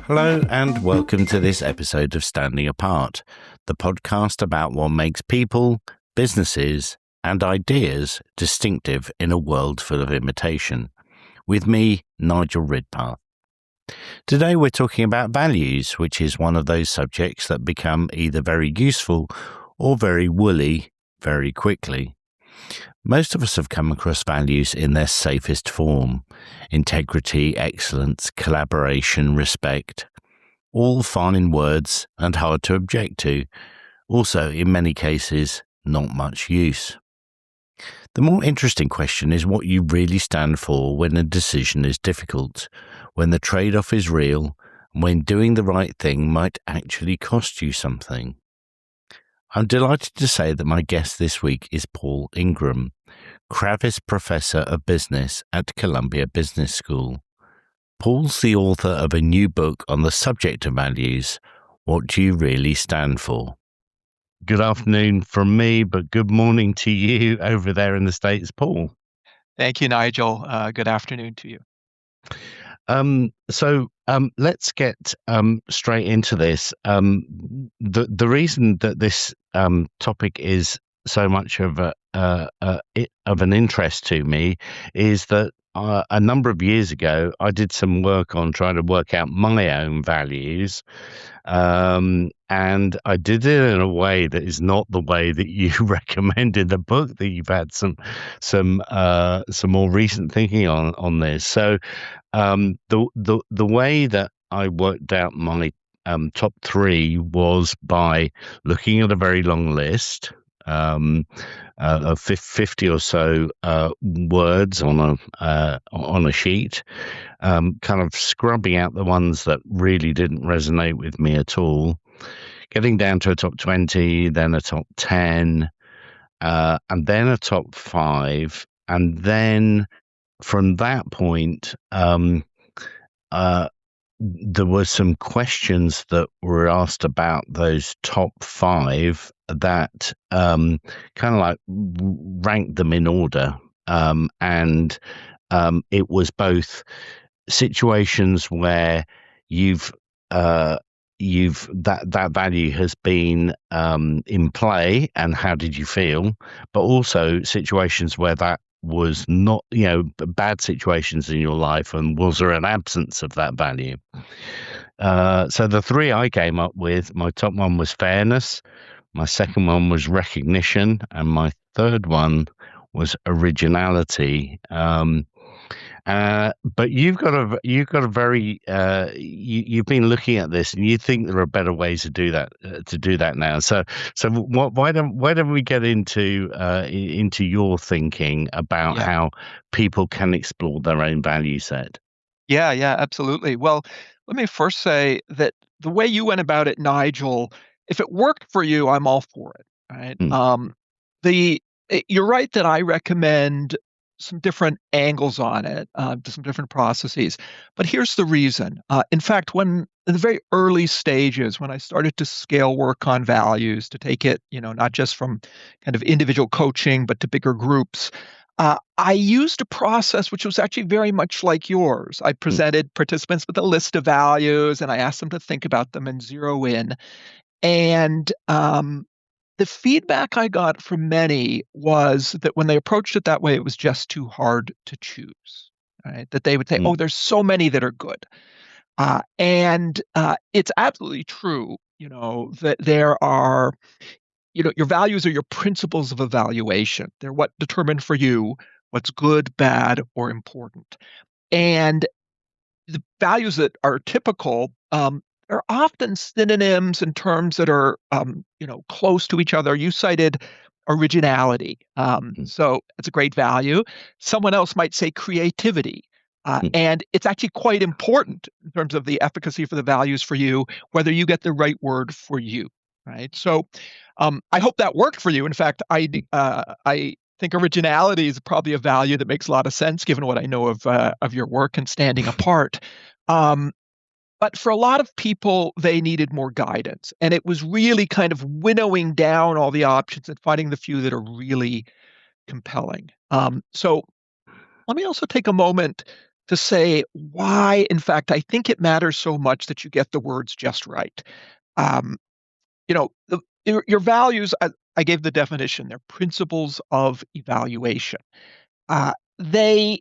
Hello and welcome to this episode of Standing Apart, the podcast about what makes people, businesses, and ideas distinctive in a world full of imitation. With me, Nigel Ridpath. Today we're talking about values, which is one of those subjects that become either very useful or very woolly very quickly. Most of us have come across values in their safest form: integrity, excellence, collaboration, respect. All fine words and hard to object to. Also, in many cases, not much use. The more interesting question is what you really stand for when a decision is difficult, when the trade-off is real, and when doing the right thing might actually cost you something. I'm delighted to say that my guest this week is Paul Ingram, Kravis Professor of Business at Columbia Business School. Paul's the author of a new book on the subject of values. What do you really stand for? Good afternoon from me, but good morning to you over there in the States, Paul. Thank you, Nigel. Good afternoon to you. So let's get straight into this. The reason that this topic is so much of an interest to me is that a number of years ago, I did some work on trying to work out my own values, and I did it in a way that is not the way that you recommend in the book. That you've had some more recent thinking on this. So the way that I worked out my top three was by looking at a very long list of 50 or so words on a sheet, kind of scrubbing out the ones that really didn't resonate with me at all, getting down to a top 20, then a top 10, and then a top 5, and then from that point, there were some questions that were asked about those top 5 that kind of like ranked them in order. And it was both situations where that value has been in play and how did you feel, but also situations where that was not, bad situations in your life, and was there an absence of that value? So the 3 I came up with, my top one was fairness, my second one was recognition, and my third one was originality. But you've got a very you've been looking at this, and you think there are better ways to do that now. So why don't we get into your thinking about how people can explore their own value set? Yeah, absolutely. Well, let me first say that the way you went about it, Nigel, if it worked for you, I'm all for it. Right? You're right that I recommend some different angles on it, some different processes. But here's the reason. In fact, in the very early stages, when I started to scale work on values, to take it, not just from kind of individual coaching, but to bigger groups, I used a process which was actually very much like yours. I presented participants with a list of values, and I asked them to think about them and zero in. And the feedback I got from many was that when they approached it that way, it was just too hard to choose, right? That they would say, oh, there's so many that are good. And it's absolutely true, that there are, your values are your principles of evaluation. They're what determine for you what's good, bad, or important. And the values that are typical are often synonyms in terms that are, close to each other. You cited originality. So it's a great value. Someone else might say creativity. And it's actually quite important in terms of the efficacy for the values for you, whether you get the right word for you, right? So I hope that worked for you. In fact, I think originality is probably a value that makes a lot of sense given what I know of your work and standing apart. But for a lot of people, they needed more guidance. And it was really kind of winnowing down all the options and finding the few that are really compelling. So let me also take a moment to say why, in fact, I think it matters so much that you get the words just right. Um, your values, I gave the definition, they're principles of evaluation. They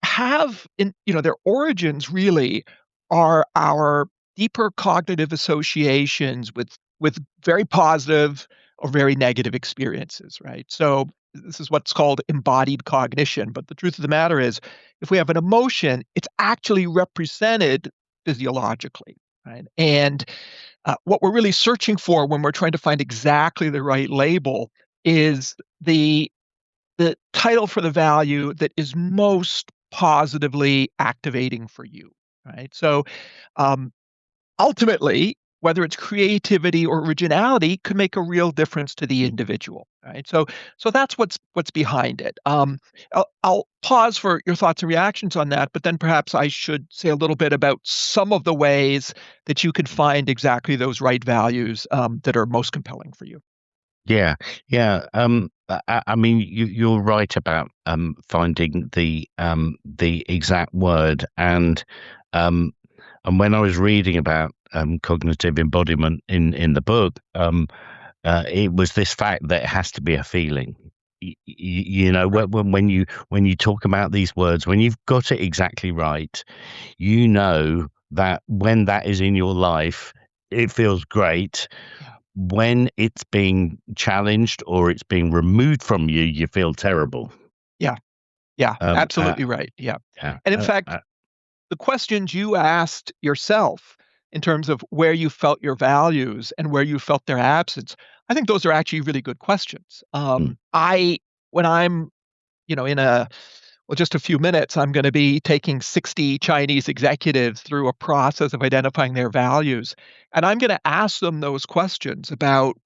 have their origins really are our deeper cognitive associations with very positive or very negative experiences, right? So this is what's called embodied cognition. But the truth of the matter is, if we have an emotion, it's actually represented physiologically, right? And what we're really searching for when we're trying to find exactly the right label is the title for the value that is most positively activating for you, right? So um, ultimately, whether it's creativity or originality could make a real difference to the individual, right? So that's what's behind it. I'll pause for your thoughts and reactions on that, but then perhaps I should say a little bit about some of the ways that you could find exactly those right values that are most compelling for you. Yeah, yeah. I mean, you're right about finding the exact word, um, and when I was reading about cognitive embodiment in the book, it was this fact that it has to be a feeling. You know, Right. when you talk about these words, when you've got it exactly right, you know that when that is in your life, it feels great. Yeah. When it's being challenged or it's being removed from you, you feel terrible. Yeah. Yeah. Um, uh, Absolutely right. Yeah. yeah, And in fact, the questions you asked yourself in terms of where you felt your values and where you felt their absence, I think those are actually really good questions. mm, When I'm, in just a few minutes, I'm going to be taking 60 Chinese executives through a process of identifying their values. And I'm going to ask them those questions about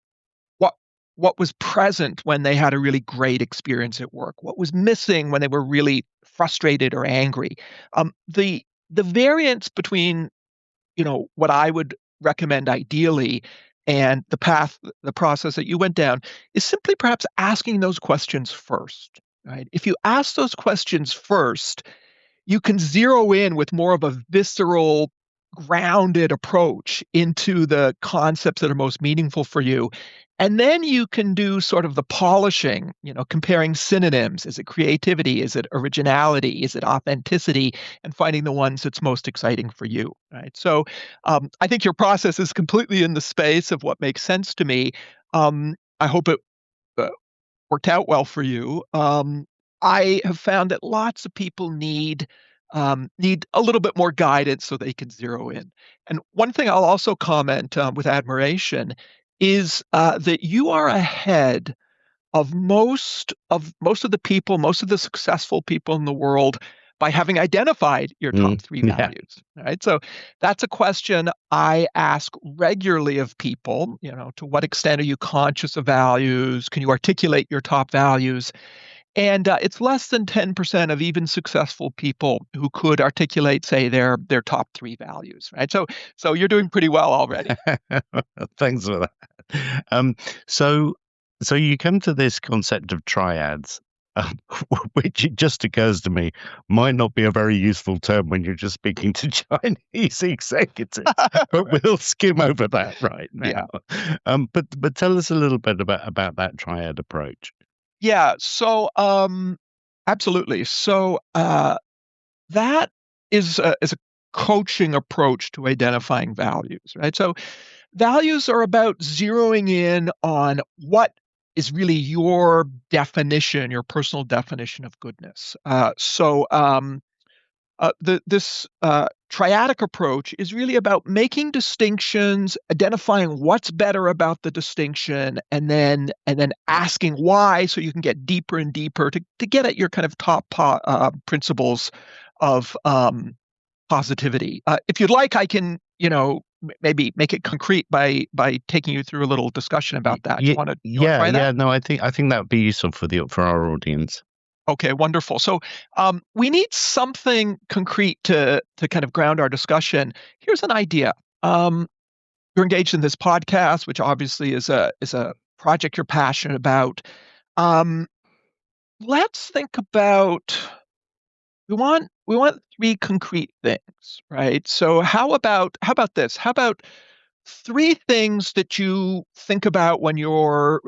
what what was present when they had a really great experience at work, what was missing when they were really frustrated or angry. The variance between what I would recommend ideally and the process that you went down is simply perhaps asking those questions first, right? If you ask those questions first, you can zero in with more of a visceral, grounded approach into the concepts that are most meaningful for you. And then you can do sort of the polishing, comparing synonyms. Is it creativity? Is it originality? Is it authenticity? And finding the ones that's most exciting for you, right? So I think your process is completely in the space of what makes sense to me. I hope it uh, worked out well for you. I have found that lots of people need a little bit more guidance so they can zero in. And one thing I'll also comment with admiration is that you are ahead of most of the people, most of the successful people in the world by having identified your top three yeah. values. Right. So that's a question I ask regularly of people. To what extent are you conscious of values? Can you articulate your top values? And it's less than 10% of even successful people who could articulate, say, their top three values. Right. So you're doing pretty well already. Thanks for that. Um, so, so you come to this concept of triads, um, which it just occurs to me might not be a very useful term when you're just speaking to Chinese executives, but Right. we'll skim over that right Yeah. now. But tell us a little bit about that triad approach. Yeah. So absolutely. So that is a coaching approach to identifying values, right? So values are about zeroing in on what is really your definition, your personal definition of goodness. This triadic approach is really about making distinctions, identifying what's better about the distinction, and then asking why, so you can get deeper and deeper to get at your kind of top principles of positivity. If you'd like, I can maybe make it concrete by taking you through a little discussion about that. You want to Yeah, try that? yeah. No, I think that would be useful for our audience. Okay, wonderful. So we need something concrete to kind of ground our discussion. Here's an idea. Um, you're engaged in this podcast, which obviously is a project you're passionate about. Um, let's think about we want three concrete things, right? So how about this? How about three things that you think about when you're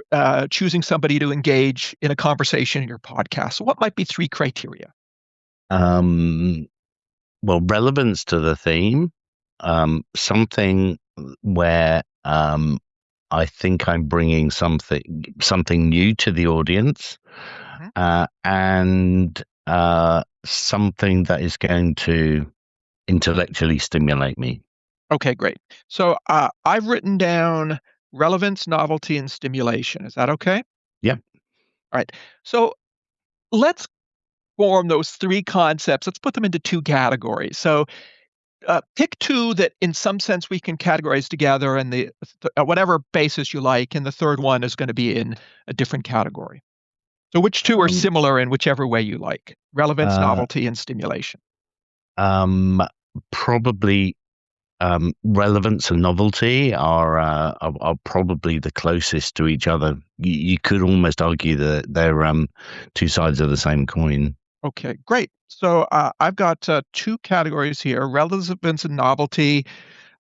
choosing somebody to engage in a conversation in your podcast? So what might be three criteria? Um, well, relevance to the theme, something where I think I'm bringing something new to the audience, Mhm. and something that is going to intellectually stimulate me. Okay, great. So I've written down relevance, novelty, and stimulation. Is that okay? Yeah. All right. So let's form those three concepts. Let's put them into two categories. So pick two that, in some sense, we can categorize together, and whatever basis you like, and the third one is going to be in a different category. So which two are Um, similar in whichever way you like? Relevance, uh, novelty, and stimulation. um, probably relevance and novelty are probably the closest to each other. You could almost argue that they're two sides of the same coin. Okay, great. So I've got two categories here. Relevance and novelty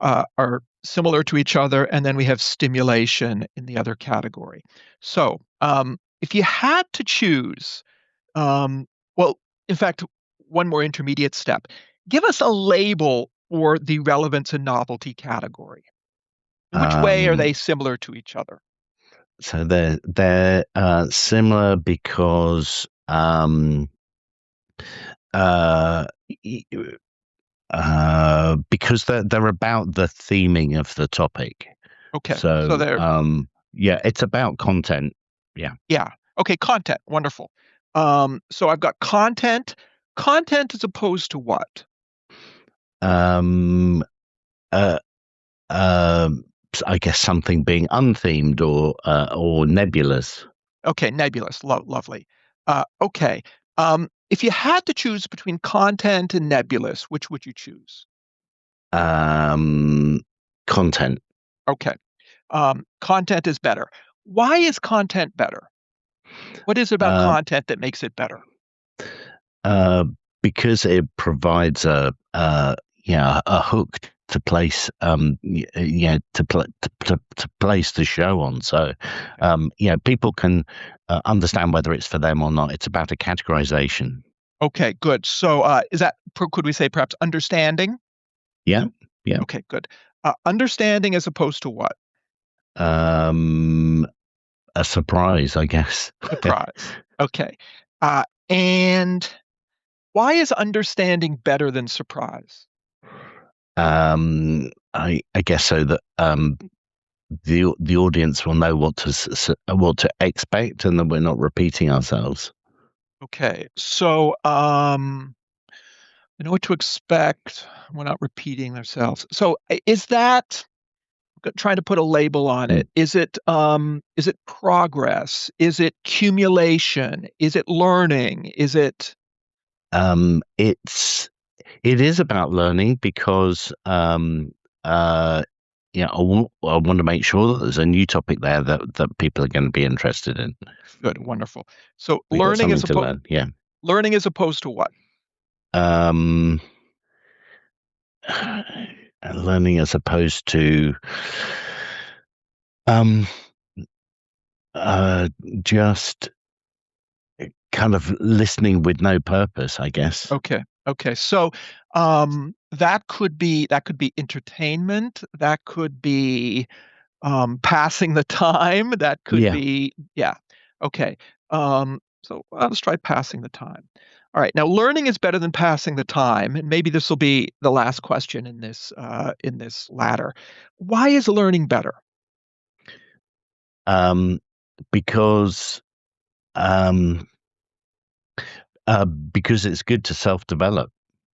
are similar to each other, and then we have stimulation in the other category. So if you had to choose, um, well, in fact, one more intermediate step. Give us a label for the relevance and novelty category. In which way are Um, they similar to each other? so they're similar because uh, y- because they're about the theming of the topic. Okay, so So they're yeah, it's about content. Yeah. yeah. Okay, content. Wonderful. So I've got content. Content as opposed to what? Um, uh, um, I guess something being unthemed or nebulous. Okay, nebulous. Lovely. Okay. If you had to choose between content and nebulous, which would you choose? Um, content. Okay. Content is better. Why is content better? What is it about Uh, content that makes it better? uh, because it provides a hook to place to place the show on. So people can understand whether it's for them or not. It's about a categorization. Okay, good. So could we say perhaps understanding? Yeah, yeah. Okay, good. Understanding as opposed to what? Um, a surprise, I guess. Surprise. Okay. And why is understanding better than surprise? I guess so that the audience will know what to expect, and that we're not repeating ourselves. Okay. So they know what to expect. We're not repeating themselves. So is that trying to put a label on Mm. it? Is it progress? Is it accumulation? Is it learning? Is it It is about learning because uh, I want to make sure that there's a new topic there that people are going to be interested in. good, wonderful. So They got something to learn. Yeah. learning as opposed to what? Um, learning as opposed to um uh just kind of listening with no purpose, I guess. Okay. Okay. So that could be entertainment. That could be passing the time. That could Yeah. be yeah. Okay. So let's try passing the time. All right. Now learning is better than passing the time, and maybe this will be the last question in this ladder. Why is learning better? Um, because um because it's good to self-develop.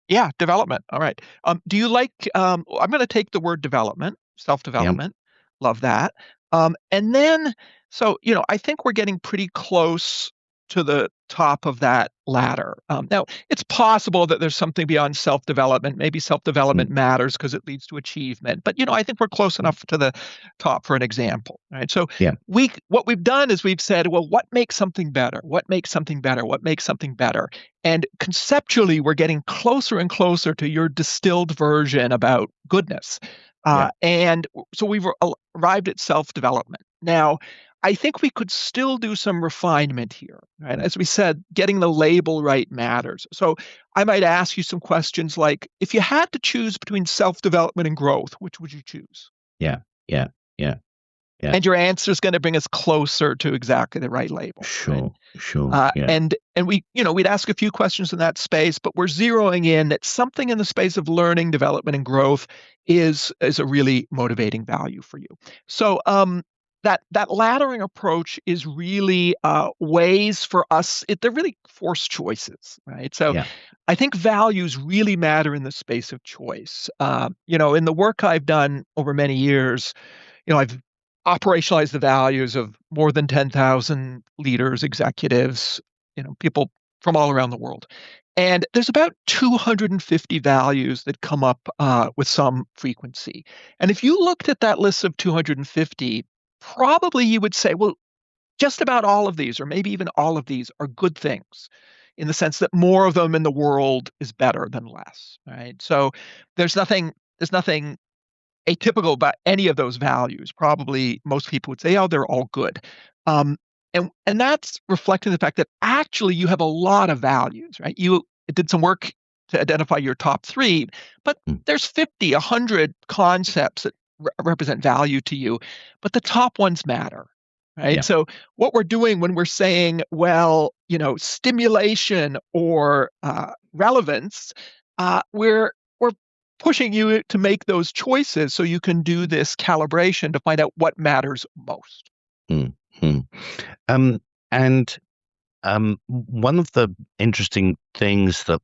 Yeah, development. All right. Do you like? I'm going to take the word development, Yeah. self-development. Love that. And then, so I think we're getting pretty close to the top of that ladder. Now, it's possible that there's something beyond self-development. Maybe self-development matters because it leads to achievement. But I think we're close enough to the top for an example, right? So Yeah. what we've done is we've said, well, what makes something better? What makes something better? What makes something better? And conceptually, we're getting closer and closer to your distilled version about goodness. And so we've arrived at self-development. Now, I think we could still do some refinement here, right? As we said, getting the label right matters. So I might ask you some questions like, if you had to choose between self-development and growth, which would you choose? Yeah. Yeah. Yeah. Yeah. And your answer is going to bring us closer to exactly the right label. Sure. Right? Sure. Yeah. And we'd ask a few questions in that space, but we're zeroing in that something in the space of learning, development, and growth is a really motivating value for you. So that laddering approach is really ways for us. They're really forced choices, right? So I think values really matter in the space of choice. In the work I've done over many years, I've operationalized the values of more than 10,000 leaders, executives, people from all around the world. And there's about 250 values that come up with some frequency. And if you looked at that list of 250, probably you would say, well, just about all of these, or maybe even all of these, are good things in the sense that more of them in the world is better than less, right? So there's nothing atypical about any of those values. Probably most people would say, oh, they're all good. And that's reflecting the fact that actually you have a lot of values, right? You did some work to identify your top three, but there's 50, 100 concepts that represent value to you, but the top ones matter, right? Yeah. So what we're doing when we're saying, well, stimulation or relevance, we're pushing you to make those choices so you can do this calibration to find out what matters most. Mm-hmm. And one of the interesting things that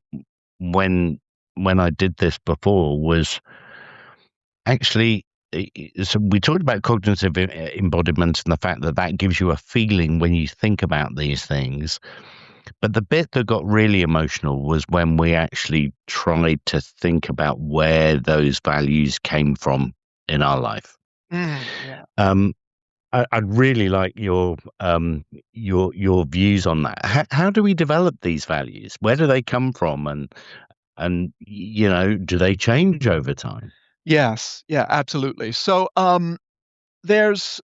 when I did this before was actually, so we talked about cognitive embodiment and the fact that that gives you a feeling when you think about these things. But the bit that got really emotional was when we actually tried to think about where those values came from in our life. Yeah. I'd really like your views on that. How do we develop these values? Where do they come from, and do they change over time? Yes. Yeah. Absolutely. So there's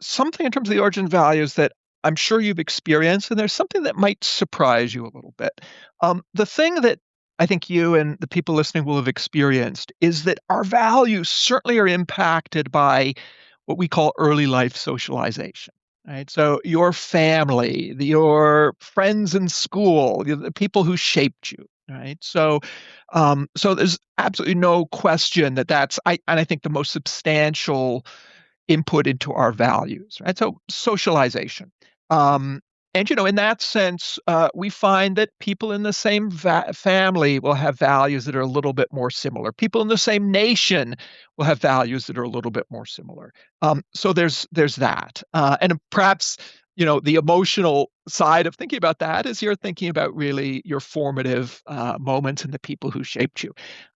something in terms of the origin values that I'm sure you've experienced, and there's something that might surprise you a little bit. The thing that I think you and the people listening will have experienced is that our values certainly are impacted by what we call early life socialization. Right. So your family, your friends in school, the people who shaped you. Right. So there's absolutely no question that I think the most substantial input into our values, right? So socialization. And in that sense, we find that people in the same family will have values that are a little bit more similar. People in the same nation will have values that are a little bit more similar. So there's that, and perhaps the emotional side of thinking about that is you're thinking about really your formative moments and the people who shaped you.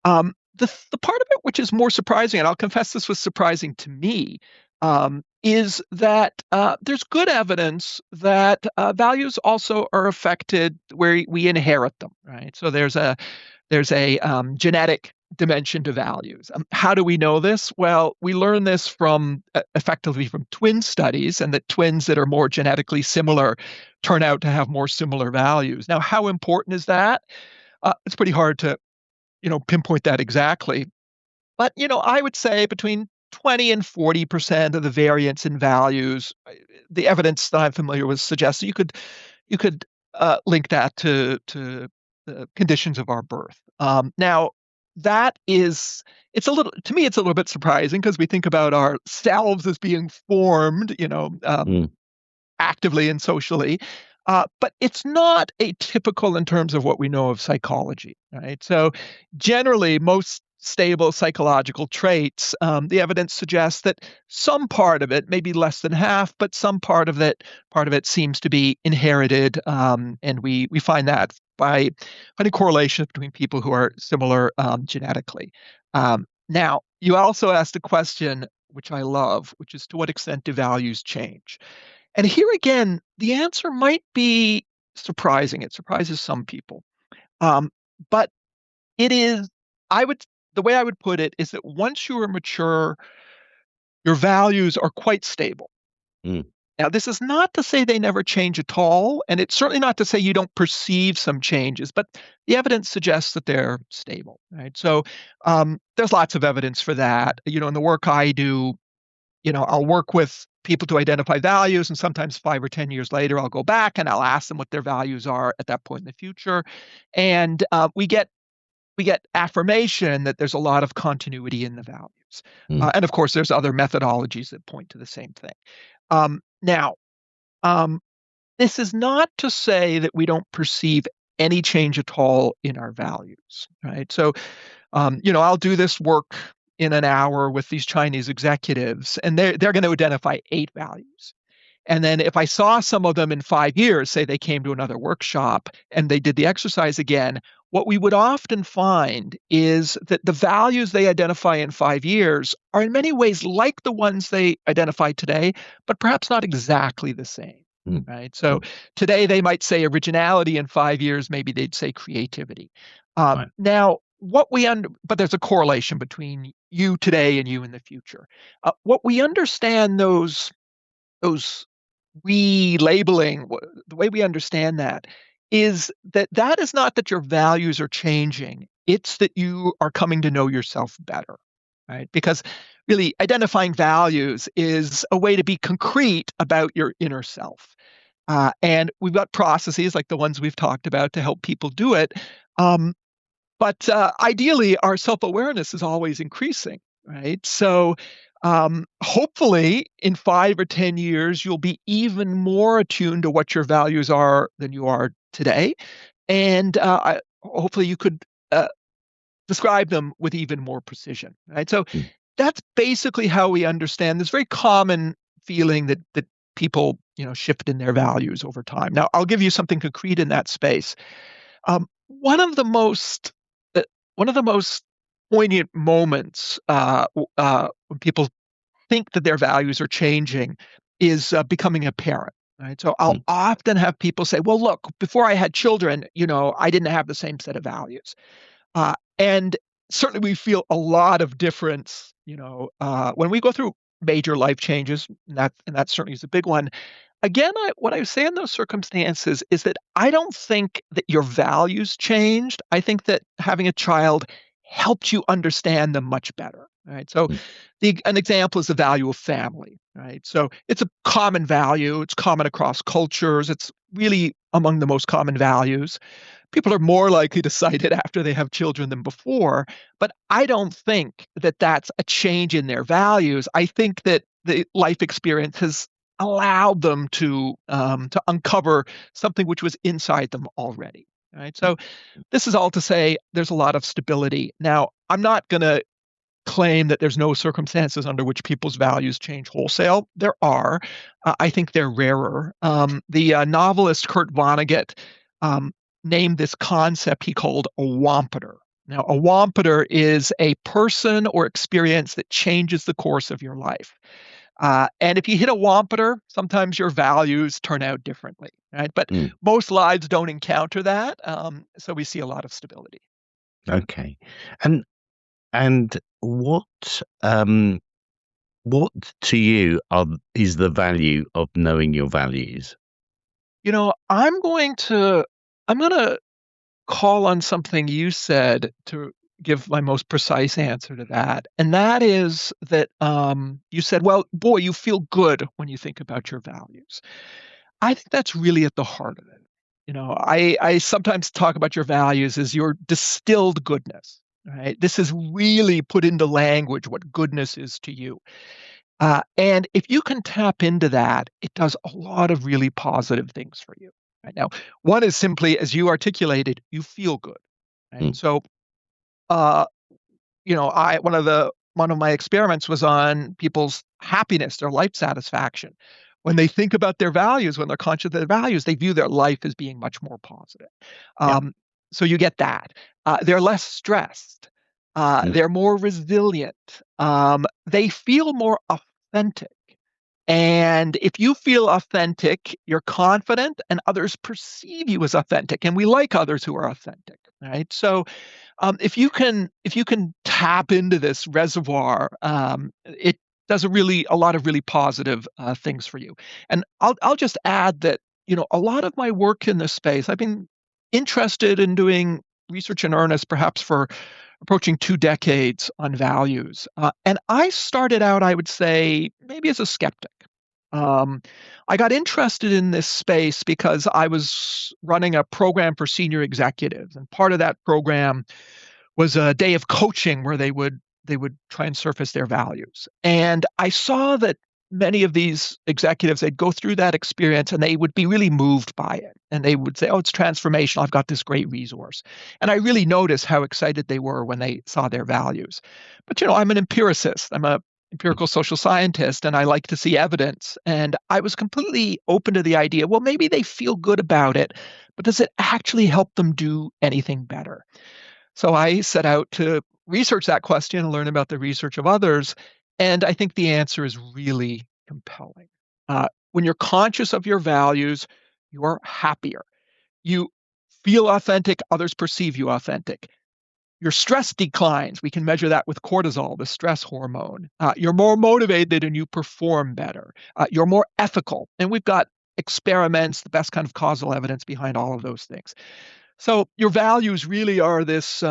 The part of it which is more surprising, and I'll confess this was surprising to me, is that there's good evidence that values also are affected where we inherit them, right? So there's a genetic dimension to values. How do we know this? Well, we learn this from effectively from twin studies, and that twins that are more genetically similar turn out to have more similar values. Now, how important is that? It's pretty hard to pinpoint that exactly. But I would say between 20 and 40% of the variance in values, the evidence that I'm familiar with suggests that you could link that to the conditions of our birth. Now, it's a little, to me, it's a little bit surprising because we think about ourselves as being formed, actively and socially. But it's not atypical in terms of what we know of psychology, right? So generally, most stable psychological traits, the evidence suggests that some part of it, maybe less than half, but some part of it seems to be inherited, and we find that by finding correlations between people who are similar genetically. Now, you also asked a question which I love, which is to what extent do values change? And here again, the answer might be surprising. It surprises some people. But it is, I would, the way I would put it is that once you are mature, your values are quite stable. Mm. Now, this is not to say they never change at all, and it's certainly not to say you don't perceive some changes, but the evidence suggests that they're stable, right? So there's lots of evidence for that. In the work I do, I'll work with people to identify values, and sometimes 5 or 10 years later, I'll go back and I'll ask them what their values are at that point in the future, and we get affirmation that there's a lot of continuity in the values. Mm. And of course, there's other methodologies that point to the same thing. Now, this is not to say that we don't perceive any change at all in our values, right? So, I'll do this work in an hour with these Chinese executives, and they're going to identify 8 values. And then if I saw some of them in 5 years, say they came to another workshop and they did the exercise again, what we would often find is that the values they identify in 5 years are in many ways like the ones they identify today, but perhaps not exactly the same. Mm. Right. So today they might say originality, in 5 years, maybe they'd say creativity. Right. Now, but there's a correlation between you today and you in the future. What we understand those relabeling, the way we understand that is that is not that your values are changing. It's that you are coming to know yourself better, right? Because really identifying values is a way to be concrete about your inner self. And we've got processes like the ones we've talked about to help people do it. But ideally, our self-awareness is always increasing, right? So hopefully in 5 or 10 years, you'll be even more attuned to what your values are than you are today. And hopefully you could describe them with even more precision, right? So that's basically how we understand this very common feeling that people, shift in their values over time. Now, I'll give you something concrete in that space. One of the most poignant moments when people think that their values are changing is becoming a parent. Right. So I'll often have people say, well, look, before I had children, I didn't have the same set of values. And certainly we feel a lot of difference, when we go through major life changes, and that certainly is a big one. Again, what I say in those circumstances is that I don't think that your values changed. I think that having a child helped you understand them much better. Right. So an example is the value of family. Right. So it's a common value. It's common across cultures. It's really among the most common values. People are more likely to cite it after they have children than before. But I don't think that that's a change in their values. I think that the life experience has allowed them to uncover something which was inside them already. Right. So this is all to say there's a lot of stability. Now, I'm not going to claim that there's no circumstances under which people's values change wholesale. There are. I think they're rarer. The novelist Kurt Vonnegut named this concept he called a wampeter. Now, a wampeter is a person or experience that changes the course of your life. And if you hit a wampeter, sometimes your values turn out differently, right? But most lives don't encounter that, so we see a lot of stability. Okay, and what to you is the value of knowing your values? I'm going to call on something you said to give my most precise answer to that. And that is that you said, well, boy, you feel good when you think about your values. I think that's really at the heart of it. I sometimes talk about your values as your distilled goodness, right? This is really put into language what goodness is to you. And if you can tap into that, it does a lot of really positive things for you. Right now, one is simply, as you articulated, you feel good. Right? So one of my experiments was on people's happiness, their life satisfaction. When they think about their values, when they're conscious of their values, they view their life as being much more positive. Yeah. So you get that. They're less stressed. Mm. They're more resilient. They feel more authentic. And if you feel authentic, you're confident, and others perceive you as authentic. And we like others who are authentic, right? So if you can tap into this reservoir, it does a lot of really positive things for you. And I'll just add that a lot of my work in this space, I've been interested in doing research in earnest, perhaps for approaching 2 decades on values. And I started out, I would say, maybe as a skeptic. Um, I got interested in this space because I was running a program for senior executives, and part of that program was a day of coaching where they would try and surface their values. And I saw that many of these executives, they'd go through that experience and they would be really moved by it. And they would say, "Oh, it's transformational. I've got this great resource." And I really noticed how excited they were when they saw their values. But I'm an empiricist. I'm a empirical social scientist, and I like to see evidence. And I was completely open to the idea, well, maybe they feel good about it, but does it actually help them do anything better? So I set out to research that question and learn about the research of others. And I think the answer is really compelling. When you're conscious of your values, you are happier. You feel authentic, others perceive you authentic. Your stress declines. We can measure that with cortisol, the stress hormone. You're more motivated and you perform better. You're more ethical. And we've got experiments, the best kind of causal evidence behind all of those things. So your values really are this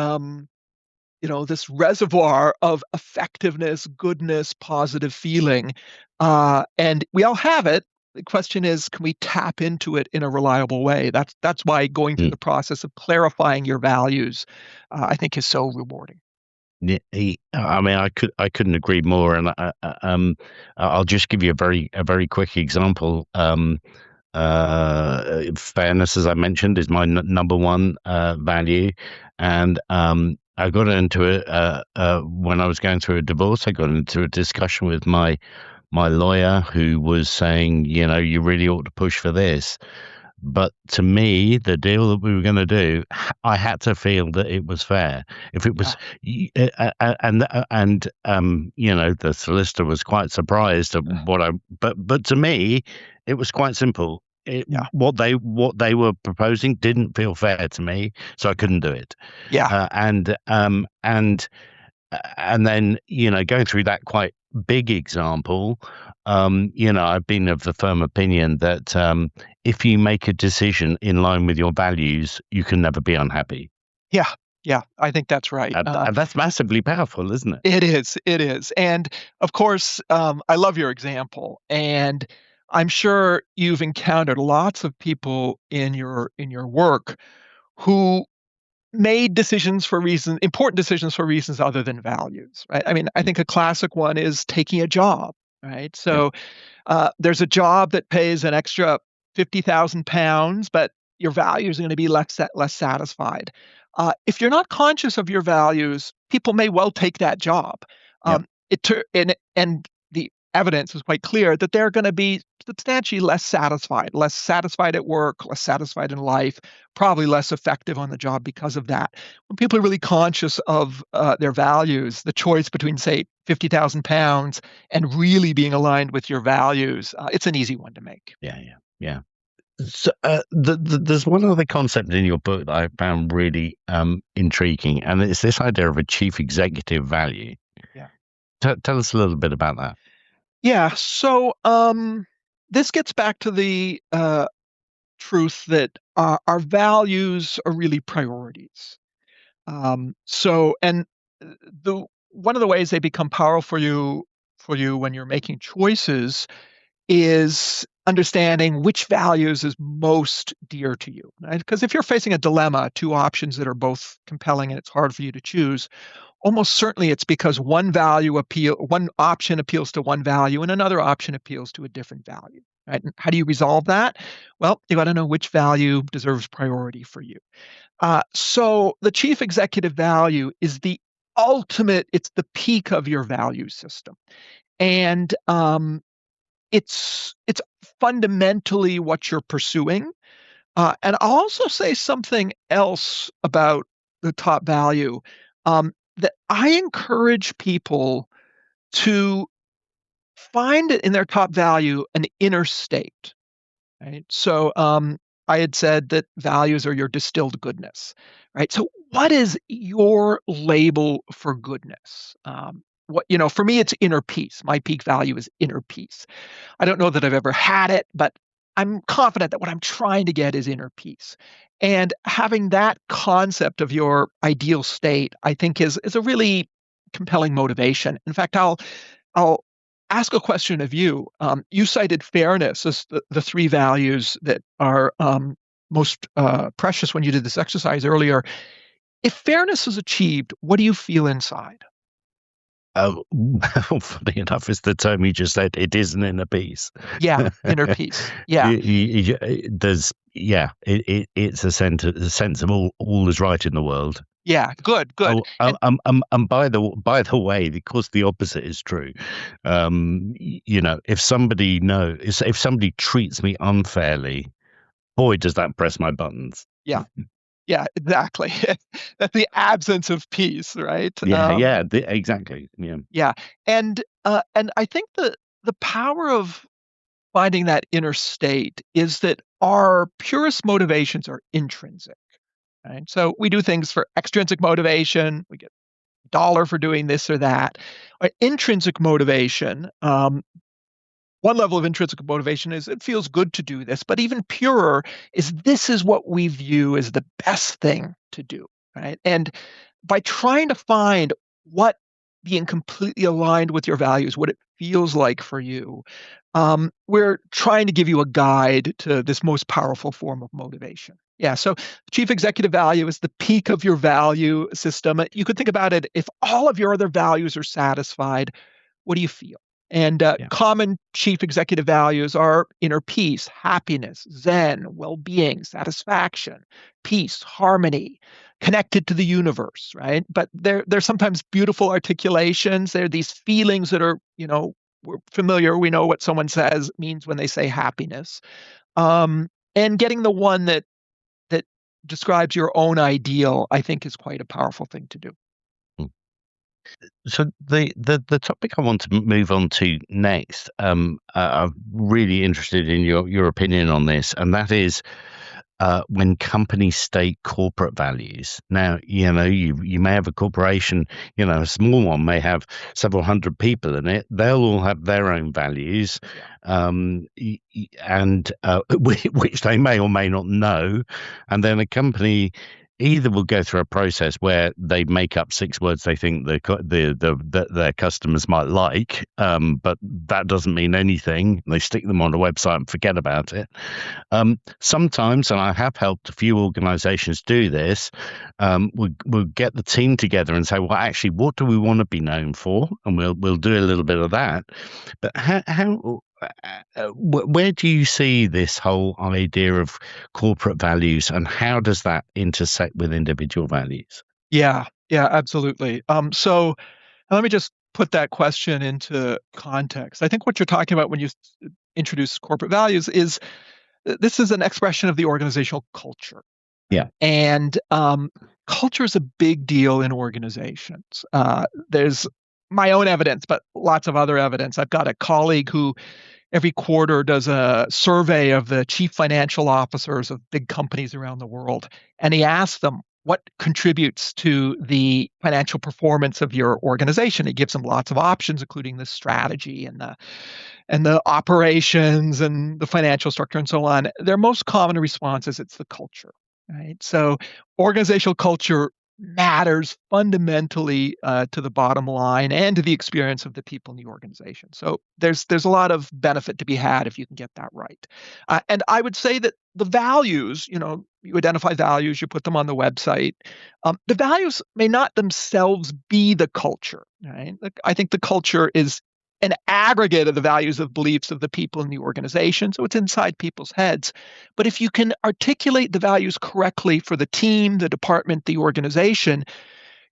reservoir of effectiveness, goodness, positive feeling, and we all have it. The question is, can we tap into it in a reliable way? That's why going through Mm. the process of clarifying your values, I think, is so rewarding. Yeah, I mean, I couldn't agree more. And I'll just give you a very quick example. Fairness, as I mentioned, is my number one value, and I got into it when I was going through a divorce. I got into a discussion with my lawyer, who was saying, you really ought to push for this. But to me, the deal that we were going to do, I had to feel that it was fair. If it Yeah, was, the solicitor was quite surprised at what I. But to me, it was quite simple. yeah, What they were proposing didn't feel fair to me, so I couldn't do it. yeah, And then, going through that quite big example, I've been of the firm opinion that if you make a decision in line with your values, you can never be unhappy. yeah, yeah. I think that's right. And that's massively powerful, isn't it? It is. It is. And of course, I love your example. And I'm sure you've encountered lots of people in your work who made important decisions for reasons other than values, right? I mean, I think a classic one is taking a job, right? Yeah. So there's a job that pays an extra £50,000, but your values are going to be less satisfied. If you're not conscious of your values, people may well take that job. Yep. And the evidence is quite clear that they're going to be substantially less satisfied at work, less satisfied in life, probably less effective on the job because of that. When people are really conscious of their values, the choice between, say, £50,000 and really being aligned with your values, it's an easy one to make. Yeah. Yeah. Yeah. So, there's one other concept in your book that I found really intriguing, and it's this idea of a chief executive value. Yeah. Tell us a little bit about that. Yeah. So this gets back to the truth that our values are really priorities. And the one of the ways they become powerful for you when you're making choices is understanding which values is most dear to you. Right? Because if you're facing a dilemma, two options that are both compelling and it's hard for you to choose, almost certainly it's because one option appeals to one value and another option appeals to a different value. Right? And how do you resolve that? Well, you got to know which value deserves priority for you. So the chief executive value is the it's the peak of your value system. And it's fundamentally what you're pursuing. And I'll also say something else about the top value, that I encourage people to find in their top value an inner state. Right. So I had said that values are your distilled goodness. Right. So what is your label for goodness? For me, it's inner peace. My peak value is inner peace. I don't know that I've ever had it, but I'm confident that what I'm trying to get is inner peace. And having that concept of your ideal state, I think, is a really compelling motivation. In fact, I'll ask a question of you. You cited fairness as the three values that are most precious when you did this exercise earlier. If fairness is achieved, what do you feel inside? Oh, funny enough, it's the term you just said. It is an inner peace. Yeah, inner peace. Yeah, It's a sense of all is right in the world. yeah, good, good. Oh, And and by the way, because the opposite is true. If somebody treats me unfairly, boy, does that press my buttons. yeah, yeah, exactly. That's the absence of peace, right? Yeah, exactly. Yeah. Yeah, and I think the power of finding that inner state is that our purest motivations are intrinsic, right? So we do things for extrinsic motivation. We get a dollar for doing this or that. Intrinsic motivation, one level of intrinsic motivation is it feels good to do this, but even purer is this is what we view as the best thing to do, right? And by trying to find what being completely aligned with your values, what it feels like for you, we're trying to give you a guide to this most powerful form of motivation. Yeah, so chief executive value is the peak of your value system. You could think about it, if all of your other values are satisfied, what do you feel? And Yeah. common chief executive values are inner peace, happiness, zen, well being, satisfaction, peace, harmony, connected to the universe, right? But they're sometimes beautiful articulations. They're these feelings that are, we're familiar. We know what someone says means when they say happiness. And getting the one that describes your own ideal, I think, is quite a powerful thing to do. So the topic I want to move on to next, I'm really interested in your opinion on this, and that is when companies state corporate values. Now, you may have a corporation, a small one may have several hundred people in it. They'll all have their own values, and which they may or may not know. And then a company either will go through a process where they make up 6 words they think their customers might like, but that doesn't mean anything. They stick them on a website and forget about it. Sometimes, and I have helped a few organizations do this, we'll get the team together and say, well, actually, what do we want to be known for? And we'll do a little bit of that. But where do you see this whole idea of corporate values, and how does that intersect with individual values? Yeah, yeah, absolutely. So let me just put that question into context. I think what you're talking about when you introduce corporate values is this is an expression of the organizational culture. Yeah. And culture is a big deal in organizations. There's my own evidence, but lots of other evidence. I've got a colleague who every quarter does a survey of the chief financial officers of big companies around the world. And he asks them, what contributes to the financial performance of your organization? He gives them lots of options, including the strategy and the operations and the financial structure and so on. Their most common response is it's the culture, right? So organizational culture matters fundamentally to the bottom line and to the experience of the people in the organization. So there's a lot of benefit to be had if you can get that right. And I would say that the values, you identify values, you put them on the website. The values may not themselves be the culture, right? I think the culture is an aggregate of the values of beliefs of the people in the organization. So it's inside people's heads. But if you can articulate the values correctly for the team, the department, the organization,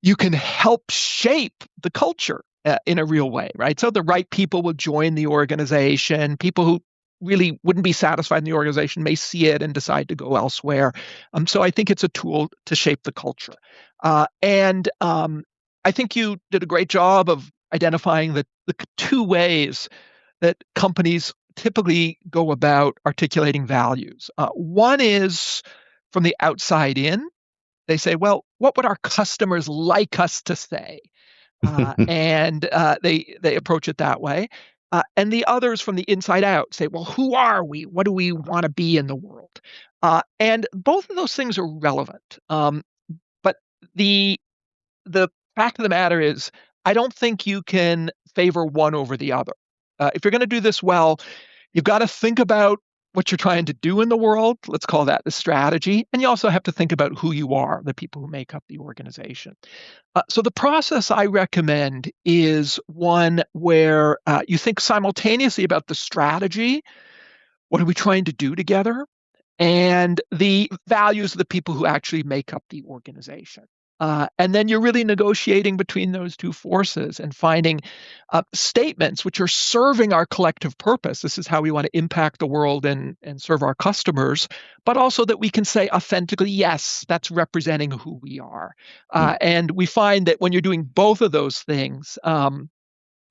you can help shape the culture in a real way, right? So the right people will join the organization. People who really wouldn't be satisfied in the organization may see it and decide to go elsewhere. So I think it's a tool to shape the culture. And I think you did a great job of identifying the two ways that companies typically go about articulating values. One is from the outside in. They say, well, what would our customers like us to say? And they approach it that way. And the others from the inside out say, well, who are we? What do we want to be in the world? And both of those things are relevant. But the the fact of the matter is, I don't think you can favor one over the other. If you're going to do this well, you've got to think about what you're trying to do in the world. Let's call that the strategy. And you also have to think about who you are, the people who make up the organization. So the process I recommend is one where you think simultaneously about the strategy. What are we trying to do together? And the values of the people who actually make up the organization. And then you're really negotiating between those two forces and finding statements which are serving our collective purpose. This is how we want to impact the world and serve our customers, but also that we can say authentically, yes, that's representing who we are. And we find that when you're doing both of those things,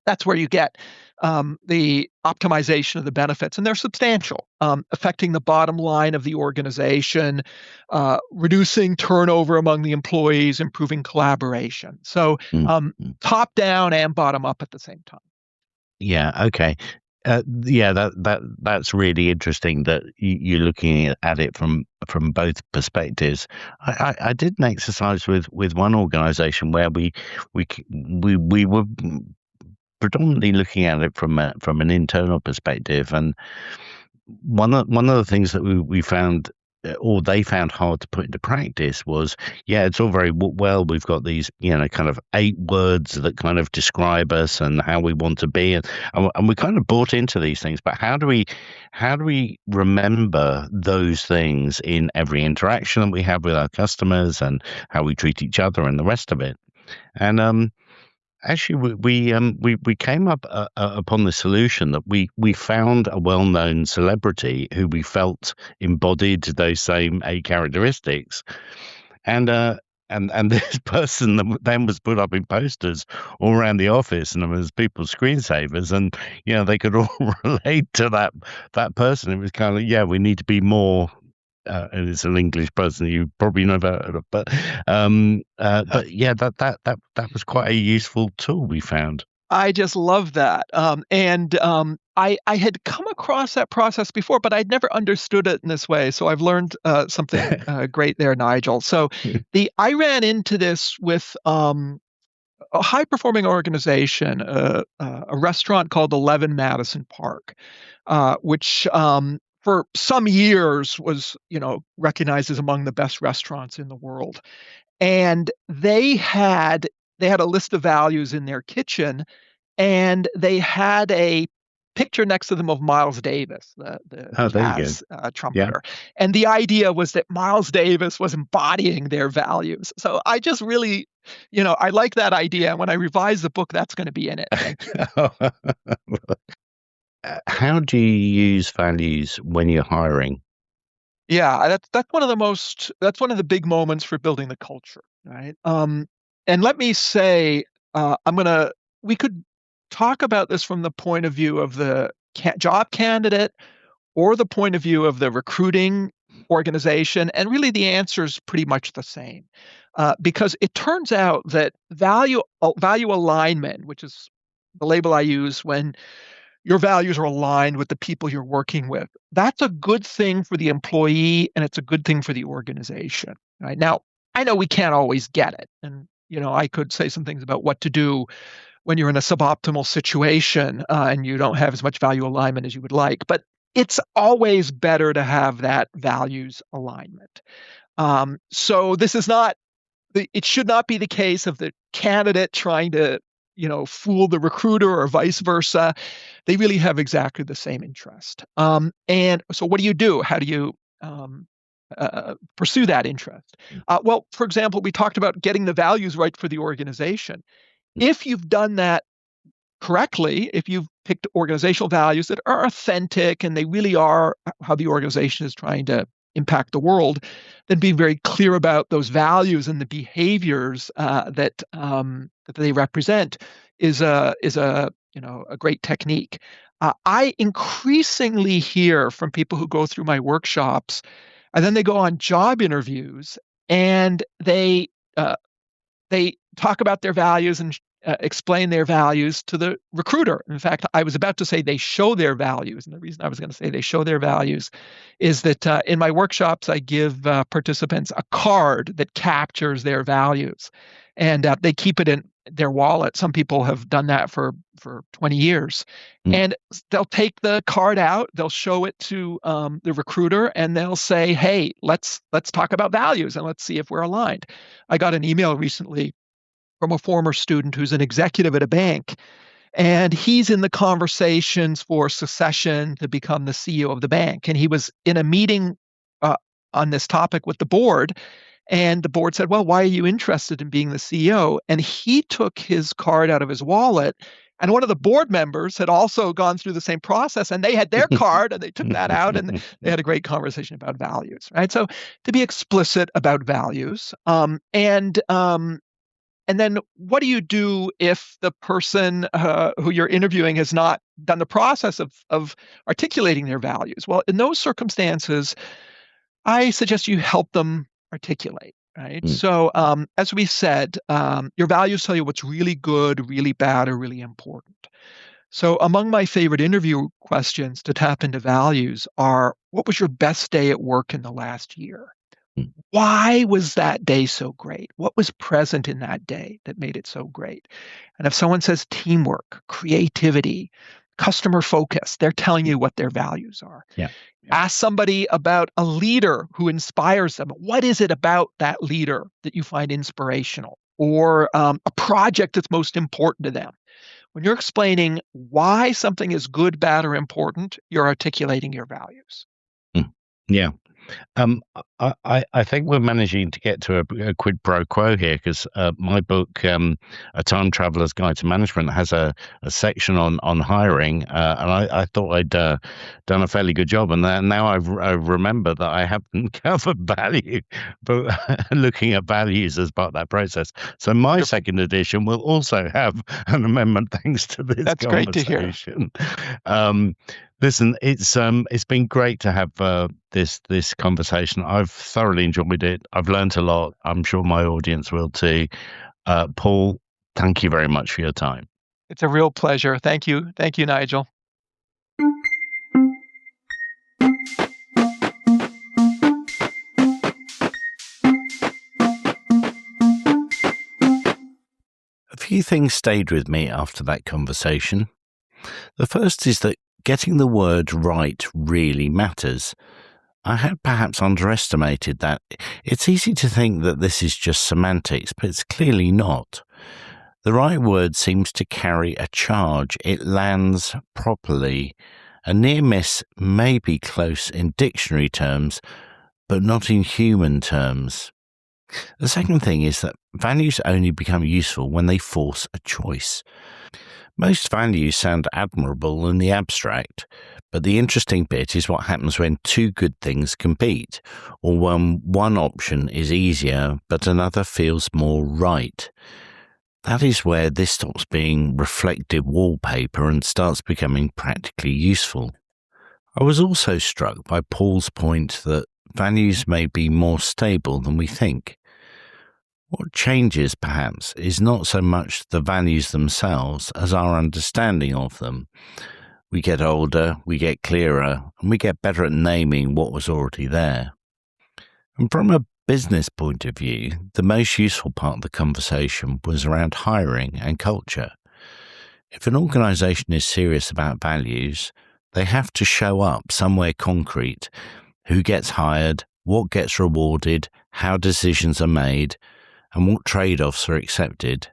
that's where you get the optimization of the benefits, and they're substantial, affecting the bottom line of the organization, reducing turnover among the employees, improving collaboration. So top down and bottom up at the same time. Yeah. Okay. Yeah, that's really interesting that you're looking at it from both perspectives. I did an exercise with one organisation where we were predominantly looking at it from an internal perspective, and one of the things that we found, or they found hard to put into practice, was, yeah, it's all very well, we've got these kind of 8 words that kind of describe us and how we want to be, and we kind of bought into these things, but how do we remember those things in every interaction that we have with our customers, and how we treat each other and the rest of it? And actually, we came up upon the solution that we found a well-known celebrity who we felt embodied those same 8 characteristics, and this person then was put up in posters all around the office, and it was people's screensavers, and they could all relate to that person. It was kind of, yeah, we need to be more. And it's an English person you probably know about, but yeah, that was quite a useful tool we found. I just love that. I had come across that process before, but I'd never understood it in this way. So I've learned something great there, Nigel. So I ran into this with a high performing organization, a restaurant called 11 Madison Park, which for some years was recognized as among the best restaurants in the world. And they had a list of values in their kitchen, and they had a picture next to them of Miles Davis, the Oh, there you go. jazz Yeah. trumpeter. And the idea was that Miles Davis was embodying their values. So I just really, I like that idea. When I revise the book, that's going to be in it. Thank you. How do you use values when you're hiring? Yeah, that's one of the big moments for building the culture, right? And let me say, we could talk about this from the point of view of the job candidate or the point of view of the recruiting organization, and really the answer is pretty much the same, because it turns out that value alignment, which is the label I use when your values are aligned with the people you're working with, that's a good thing for the employee, and it's a good thing for the organization. Right? Now, I know we can't always get it. And, I could say some things about what to do when you're in a suboptimal situation and you don't have as much value alignment as you would like. But it's always better to have that values alignment. So this is not, it should not be the case of the candidate trying to fool the recruiter or vice versa. They really have exactly the same interest. And so what do you do? How do you pursue that interest. Well, for example, we talked about getting the values right for the organization. If you've done that correctly, if you've picked organizational values that are authentic and they really are how the organization is trying to impact the world, then being very clear about those values and the behaviors that they represent is a great technique. I increasingly hear from people who go through my workshops, and then they go on job interviews, and they talk about their values and explain their values to the recruiter. In fact, I was about to say they show their values. And the reason I was going to say they show their values is that in my workshops, I give participants a card that captures their values. And they keep it in their wallet. Some people have done that for 20 years. And they'll take the card out, they'll show it to the recruiter, and they'll say, hey, let's talk about values and let's see if we're aligned. I got an email recently from a former student who's an executive at a bank, and he's in the conversations for succession to become the CEO of the bank. And he was in a meeting on this topic with the board, and the board said, well, why are you interested in being the CEO? And he took his card out of his wallet, and one of the board members had also gone through the same process, and they had their card, and they took that out, and they had a great conversation about values, right? So to be explicit about values, and then what do you do if the person who you're interviewing has not done the process of articulating their values? Well, in those circumstances, I suggest you help them articulate, right? So as we said, your values tell you what's really good, really bad, or really important. So among my favorite interview questions to tap into values are, what was your best day at work in the last year? Why was that day so great? What was present in that day that made it so great? And if someone says teamwork, creativity, customer focus, they're telling you what their values are. Yeah. Ask somebody about a leader who inspires them. What is it about that leader that you find inspirational? Or a project that's most important to them? When you're explaining why something is good, bad, or important, you're articulating your values. Yeah. I think we're managing to get to a quid pro quo here, because my book, A Time Traveler's Guide to Management, has a section on hiring, and I thought I'd done a fairly good job, and now I remember that I haven't covered value, but looking at values as part of that process. So my second edition will also have an amendment thanks to this That's conversation. Great to hear. Listen, it's been great to have this conversation. I've thoroughly enjoyed it. I've learned a lot. I'm sure my audience will too. Paul, thank you very much for your time. It's a real pleasure. Thank you. Thank you, Nigel. A few things stayed with me after that conversation. The first is that getting the word right really matters. I had perhaps underestimated that. It's easy to think that this is just semantics, but it's clearly not. The right word seems to carry a charge. It lands properly. A near miss may be close in dictionary terms, but not in human terms. The second thing is that values only become useful when they force a choice. Most values sound admirable in the abstract, but the interesting bit is what happens when two good things compete, or when one option is easier but another feels more right. That is where this stops being reflective wallpaper and starts becoming practically useful. I was also struck by Paul's point that values may be more stable than we think. What changes, perhaps, is not so much the values themselves as our understanding of them. We get older, we get clearer, and we get better at naming what was already there. And from a business point of view, the most useful part of the conversation was around hiring and culture. If an organisation is serious about values, they have to show up somewhere concrete. Who gets hired, what gets rewarded, how decisions are made, and what trade-offs are accepted.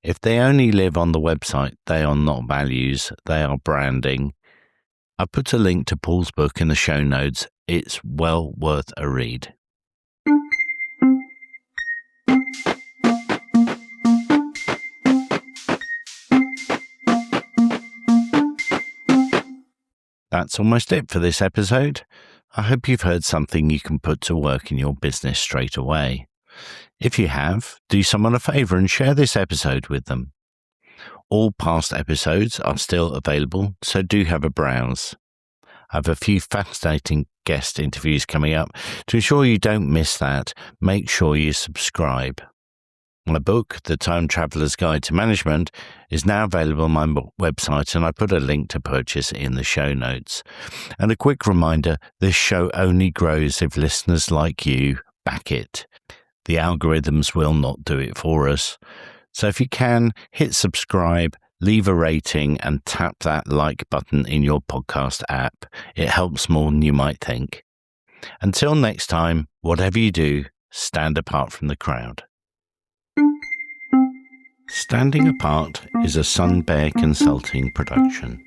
If they only live on the website, they are not values, they are branding. I put a link to Paul's book in the show notes. It's well worth a read. That's almost it for this episode. I hope you've heard something you can put to work in your business straight away. If you have, do someone a favour and share this episode with them. All past episodes are still available, so do have a browse. I have a few fascinating guest interviews coming up. To ensure you don't miss that, make sure you subscribe. My book, The Time Traveller's Guide to Management, is now available on my website, and I put a link to purchase in the show notes. And a quick reminder, this show only grows if listeners like you back it. The algorithms will not do it for us. So if you can, hit subscribe, leave a rating, and tap that like button in your podcast app. It helps more than you might think. Until next time, whatever you do, stand apart from the crowd. Standing Apart is a Sun Bear Consulting production.